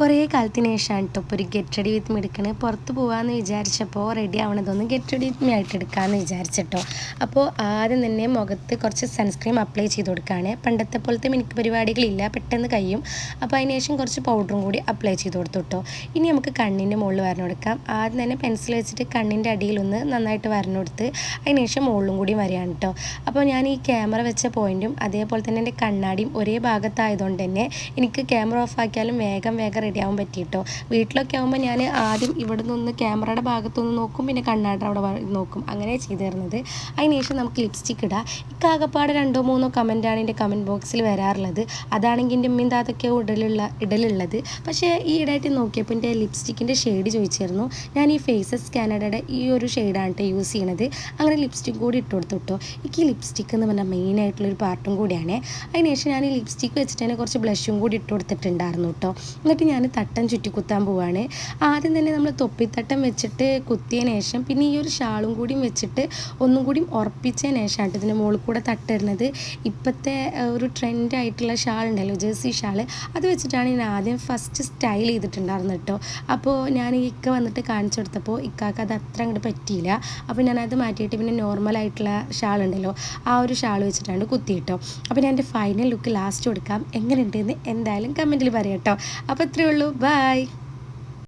കുറേ കാലത്തിന് ശേഷമാണ് കേട്ടോ ഇപ്പോൾ ഒരു ഗെറ്റ് റെഡി വിത്ത് മീ എടുക്കണേ. പുറത്ത് പോകാമെന്ന് വിചാരിച്ചപ്പോൾ റെഡി ആവണതൊന്ന് ഗെറ്റ് റെഡി വിത്ത് മീ ആയിട്ട് എടുക്കാമെന്ന് വിചാരിച്ചിട്ടോ. അപ്പോൾ ആദ്യം തന്നെ മുഖത്ത് കുറച്ച് സൺസ്ക്രീം അപ്ലൈ ചെയ്ത് കൊടുക്കുകയാണ്. പണ്ടത്തെ പോലത്തെ മിനുക്ക് പരിപാടികളില്ല, പെട്ടെന്ന് കഴിയും. അപ്പോൾ അതിന് ശേഷം കുറച്ച് പൗഡറും കൂടി അപ്ലൈ ചെയ്ത് കൊടുത്തു കേട്ടോ. ഇനി നമുക്ക് കണ്ണിൻ്റെ മുകളിൽ വരണം കൊടുക്കാം. ആദ്യം തന്നെ പെൻസിൽ വെച്ചിട്ട് കണ്ണിൻ്റെ അടിയിലൊന്ന് നന്നായിട്ട് വരണം കൊടുത്ത് അതിന് ശേഷം മുകളിലും കൂടി വരികയാണ് കേട്ടോ. അപ്പോൾ ഞാൻ ഈ ക്യാമറ വെച്ച പോയിൻറ്റും അതേപോലെ തന്നെ എൻ്റെ കണ്ണാടിയും ഒരേ ഭാഗത്തായതുകൊണ്ട് തന്നെ എനിക്ക് ക്യാമറ ഓഫ് ആക്കിയാലും വേഗം റെഡി ആവാൻ പറ്റിയിട്ടോ. വീട്ടിലൊക്കെ ആകുമ്പോൾ ഞാൻ ആദ്യം ഇവിടെ നിന്ന് ക്യാമറയുടെ ഭാഗത്തൊന്ന് നോക്കും, പിന്നെ കണ്ണാടി അവിടെ നോക്കും, അങ്ങനെ ചെയ്തു തരുന്നത്. അതിനുശേഷം നമുക്ക് ലിപ്സ്റ്റിക്ക് ഇടാം. ഇക്കാകപ്പാട് 2-3 കമൻറ്റാണ് എൻ്റെ കമൻറ്റ് ബോക്സിൽ വരാറുള്ളത്. അതാണെങ്കിൽ എൻ്റെ ഉമ്മയും താത്തൊക്കെ ഇടലുള്ളത്. പക്ഷേ ഈ ഇടയായിട്ട് നോക്കിയപ്പോൾ എൻ്റെ ലിപ്സ്റ്റിക്കിൻ്റെ ഷെയ്ഡ് ചോദിച്ചിരുന്നു. ഞാൻ ഈ ഫേസസ് കാനഡയുടെ ഈ ഒരു ഷെയ്ഡാണ് കേട്ടോ യൂസ് ചെയ്യണത്. അങ്ങനെ ലിപ്സ്റ്റിക്ക് കൂടി ഇട്ട് കൊടുത്തു കേട്ടോ. എനിക്ക് ഈ ലിപ്സ്റ്റിക്ക് എന്ന് പറഞ്ഞാൽ മെയിനായിട്ടുള്ളൊരു പാർട്ടും കൂടിയാണ്. അതിനുശേഷം ഞാൻ ഈ ലിപ്സ്റ്റിക്ക് വെച്ചിട്ട് തന്നെ കുറച്ച് ബ്ലഷും കൂടി ഇട്ട് കൊടുത്തിട്ടുണ്ടായിരുന്നു കേട്ടോ. എന്നിട്ട് ഞാൻ തട്ടം ചുറ്റി കുത്താൻ പോവാണ്. ആദ്യം തന്നെ നമ്മൾ തൊപ്പിത്തട്ടം വെച്ചിട്ട് കുത്തിയതിന് ശേഷം പിന്നെ ഈ ഒരു ഷാളും കൂടിയും വെച്ചിട്ട് ഒന്നും കൂടി ഉറപ്പിച്ചതിന് ശേഷമാണ് ഇതിൻ്റെ മുകളിൽ കൂടെ തട്ടിടുന്നത്. ഇപ്പോഴത്തെ ഒരു ട്രെൻഡായിട്ടുള്ള ഷാൾ ഉണ്ടല്ലോ, ജേഴ്സി ഷാൾ, അത് വെച്ചിട്ടാണ് ഞാൻ ആദ്യം ഫസ്റ്റ് സ്റ്റൈൽ ചെയ്തിട്ടുണ്ടായിരുന്നു കേട്ടോ. അപ്പോൾ ഞാൻ ഇക്ക വന്നിട്ട് കാണിച്ചു കൊടുത്തപ്പോൾ ഇക്കാക്ക് അത് അത്ര അങ്ങോട്ട് പറ്റിയില്ല. അപ്പോൾ ഞാനത് മാറ്റിയിട്ട് പിന്നെ നോർമലായിട്ടുള്ള ഷാൾ ഉണ്ടല്ലോ, ആ ഒരു ഷാൾ വെച്ചിട്ടാണ് കുത്തി കേട്ടോ. അപ്പോൾ ഞാൻ എൻ്റെ ഫൈനൽ ലുക്ക് ലാസ്റ്റ് കൊടുക്കാം. എങ്ങനെയുണ്ടെന്ന് എന്തായാലും കമൻറ്റിൽ പറയാം കേട്ടോ. അപ്പോൾ ഇത്രയേ ഉള്ളൂ. ബൈ.